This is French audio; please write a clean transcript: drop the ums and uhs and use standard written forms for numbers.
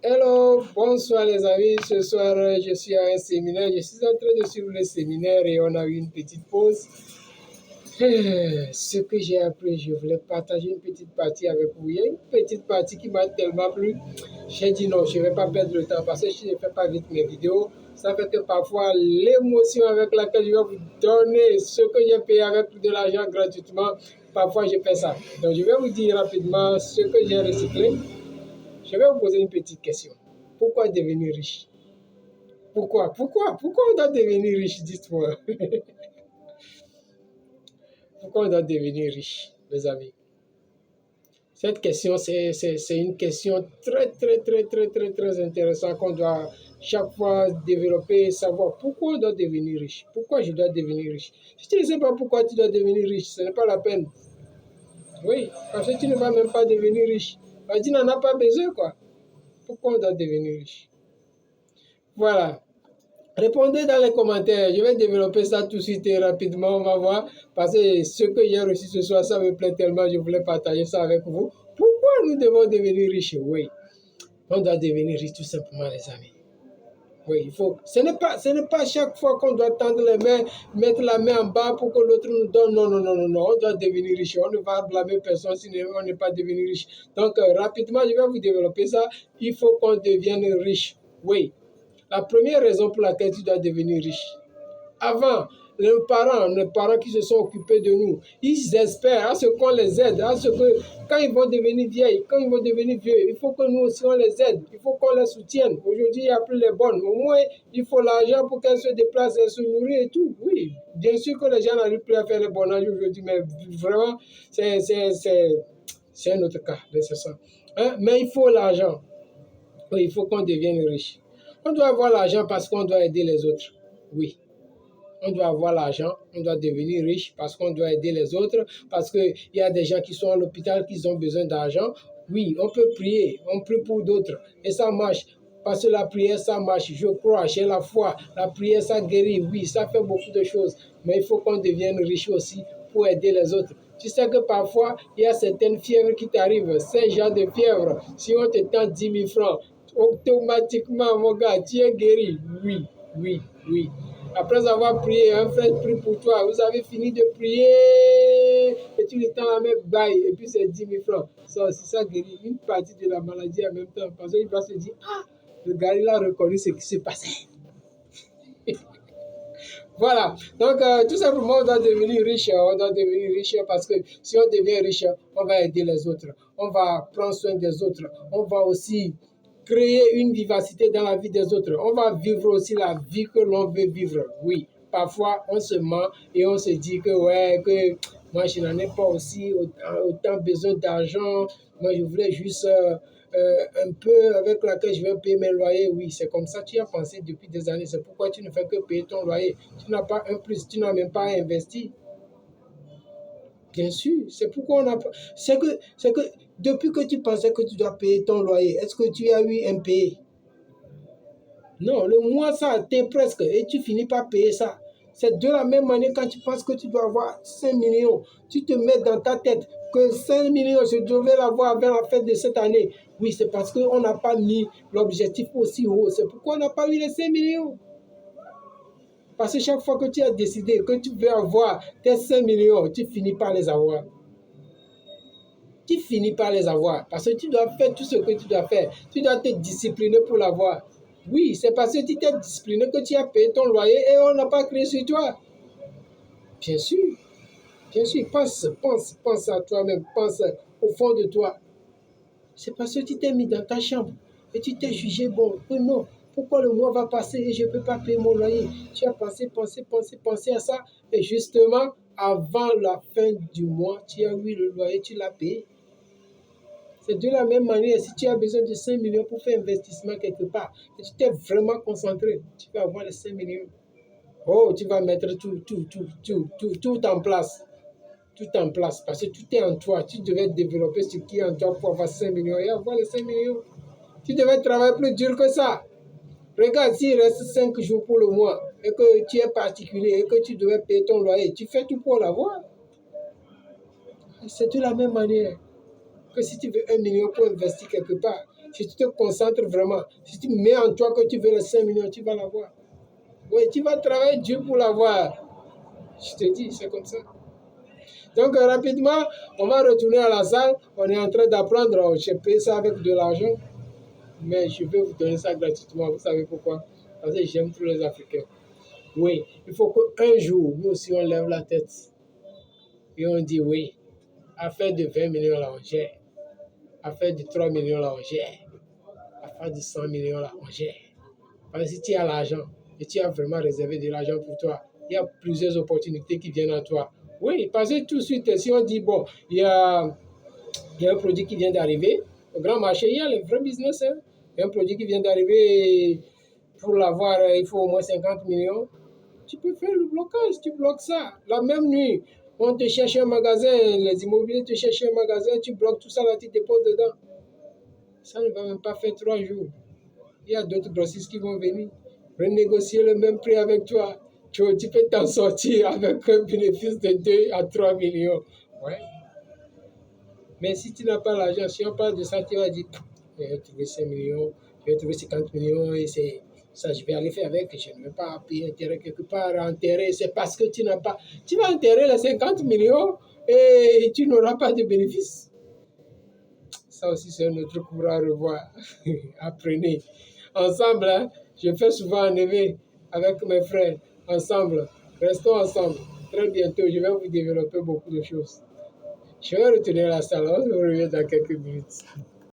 Hello, bonsoir les amis. Ce soir, je suis à un séminaire. Je suis en train de suivre le séminaire et on a eu une petite pause. Ce que j'ai appris, je voulais partager une petite partie avec vous. Il y a une petite partie qui m'a tellement plu. J'ai dit non, je ne vais pas perdre le temps parce que je ne fais pas vite mes vidéos. Ça fait que parfois, l'émotion avec laquelle je vais vous donner ce que j'ai payé avec de l'argent gratuitement, parfois je fais ça. Donc, je vais vous dire rapidement ce que j'ai recyclé. Je vais vous poser une petite question. Pourquoi devenir riche? Pourquoi on doit devenir riche, dites-moi. Pourquoi on doit devenir riche, mes amis? Cette question, c'est une question très intéressante qu'on doit chaque fois développer, savoir pourquoi on doit devenir riche. Pourquoi je dois devenir riche? Si tu ne sais pas pourquoi tu dois devenir riche, ce n'est pas la peine. Oui, parce que tu ne vas même pas devenir riche. Parce que tu n'en as pas besoin, quoi. Pourquoi on doit devenir riche? Voilà. Répondez dans les commentaires. Je vais développer ça tout de suite et rapidement. On va voir. Parce que ce que j'ai reçu ce soir, ça me plaît tellement. Je voulais partager ça avec vous. Pourquoi nous devons devenir riches? Oui, on doit devenir riche tout simplement, les amis. Oui, il faut. Ce n'est pas chaque fois qu'on doit tendre les mains, mettre la main en bas pour que l'autre nous donne. Non. On doit devenir riche. On ne va blâmer personne si on n'est pas devenu riche. Donc, rapidement, je vais vous développer ça. Il faut qu'on devienne riche. Oui. La première raison pour laquelle tu dois devenir riche. Avant, les parents qui se sont occupés de nous, ils espèrent à ce qu'on les aide, à ce que quand ils vont devenir vieilles, quand ils vont devenir vieux, il faut que nous aussi on les aide, il faut qu'on les soutienne. Aujourd'hui, il n'y a plus les bonnes. Au moins, il faut l'argent pour qu'elles se déplacent, elles se nourrissent et tout. Oui, bien sûr que les gens n'arrivent plus à faire le bon âge aujourd'hui, mais vraiment, c'est un autre cas, c'est ça. Hein? Mais il faut l'argent. Oui, il faut qu'on devienne riche. On doit avoir l'argent parce qu'on doit aider les autres. Oui. On doit avoir l'argent, on doit devenir riche parce qu'on doit aider les autres, parce qu'il y a des gens qui sont à l'hôpital qui ont besoin d'argent. Oui, on peut prier, on prie pour d'autres et ça marche. Parce que la prière, ça marche. Je crois, j'ai la foi. La prière, ça guérit. Oui, ça fait beaucoup de choses. Mais il faut qu'on devienne riche aussi pour aider les autres. Tu sais que parfois, il y a certaines fièvres qui t'arrivent. Ces genres de fièvre, si on te tend 10 000 francs, automatiquement, mon gars, tu es guéri. Oui. Après avoir prié, un frère prie pour toi, vous avez fini de prier, et tu lui tends la main, bye, et puis c'est 10 000 francs. Ça aussi, ça guérit une partie de la maladie en même temps, parce qu'il va se dire, ah, le gars, il a reconnu ce qui se passait. Voilà, donc tout simplement, on doit devenir riche, parce que si on devient riche, on va aider les autres, on va prendre soin des autres, on va aussi créer une vivacité dans la vie des autres, on va vivre aussi la vie que l'on veut vivre. Oui, parfois on se ment et on se dit que ouais, que moi je n'en ai pas aussi autant besoin d'argent, moi je voulais juste un peu avec laquelle je vais payer mes loyers. Oui, c'est comme ça que tu as pensé depuis des années. C'est pourquoi tu ne fais que payer ton loyer. Tu n'as pas un plus, tu n'as même pas investi. Bien sûr, c'est pourquoi on a. C'est que depuis que tu pensais que tu dois payer ton loyer, est-ce que tu as eu un payé? Non, le mois ça atteint presque et tu finis par payer ça. C'est de la même manière quand tu penses que tu dois avoir 5 millions. Tu te mets dans ta tête que 5 millions, je devais l'avoir avant la fête de cette année. Oui, c'est parce qu'on n'a pas mis l'objectif aussi haut. C'est pourquoi on n'a pas eu les 5 millions. Parce que chaque fois que tu as décidé que tu veux avoir tes 5 millions, tu finis par les avoir. Tu finis par les avoir. Parce que tu dois faire tout ce que tu dois faire. Tu dois te discipliner pour l'avoir. Oui, c'est parce que tu t'es discipliné que tu as payé ton loyer et on n'a pas crié sur toi. Bien sûr, pense à toi-même, pense au fond de toi. C'est parce que tu t'es mis dans ta chambre et tu t'es jugé bon, que non, pourquoi le mois va passer et je ne peux pas payer mon loyer. Tu as pensé à ça et justement, avant la fin du mois, tu as eu le loyer, tu l'as payé. C'est de la même manière, si tu as besoin de 5 millions pour faire investissement quelque part, et tu t'es vraiment concentré, tu vas avoir les 5 millions. Oh, tu vas mettre tout en place. Tout en place, parce que tout est en toi. Tu devais développer ce qui est en toi pour avoir 5 millions et avoir les 5 millions. Tu devais travailler plus dur que ça. Regarde, s'il reste 5 jours pour le mois et que tu es particulier et que tu devais payer ton loyer, tu fais tout pour l'avoir. C'est de la même manière que si tu veux 1 million pour investir quelque part, Si tu te concentres vraiment, si tu mets en toi que tu veux les 5 millions, tu vas l'avoir. Oui, tu vas travailler dur pour l'avoir. Je te dis, c'est comme ça. Donc, rapidement, on va retourner à la salle. On est en train d'apprendre. J'ai payé ça avec de l'argent. Mais je vais vous donner ça gratuitement. Vous savez pourquoi? Parce que j'aime tous les Africains. Oui, il faut qu'un jour, nous aussi, on lève la tête. Et on dit oui. Affaire de 20 millions, là, on gère. Affaire de 3 millions, là, on gère. Affaire de 100 millions, là, on gère. Parce que si tu as l'argent et tu as vraiment réservé de l'argent pour toi, il y a plusieurs opportunités qui viennent à toi. Oui, parce que tout de suite, si on dit, bon, il y a un produit qui vient d'arriver, au grand marché, il y a le vrai business. Hein. Il y a un produit qui vient d'arriver, pour l'avoir, il faut au moins 50 millions. Tu peux faire le blocage, tu bloques ça. La même nuit, on te cherche un magasin, les immobiliers te cherchent un magasin, tu bloques tout ça, là, tu déposes dedans. Ça ne va même pas faire 3 jours. Il y a d'autres grossistes qui vont venir renégocier le même prix avec toi. Tu peux t'en sortir avec un bénéfice de 2 à 3 millions. Ouais. Mais si tu n'as pas l'argent, si on parle de ça, tu vas dire, je vais trouver 5 millions, je vais trouver 50 millions et c'est ça, je vais aller faire avec. Je ne vais pas payer intérêt quelque part. Enterrer, c'est parce que tu n'as pas. Tu vas enterrer les 50 millions et tu n'auras pas de bénéfice. Ça aussi, c'est un autre cours à revoir. Apprenez. Ensemble, hein, je fais souvent un éveil avec mes frères. Ensemble. Restons ensemble. Très bientôt, je vais vous développer beaucoup de choses. Je vais retourner à la salle. On se retrouve dans quelques minutes.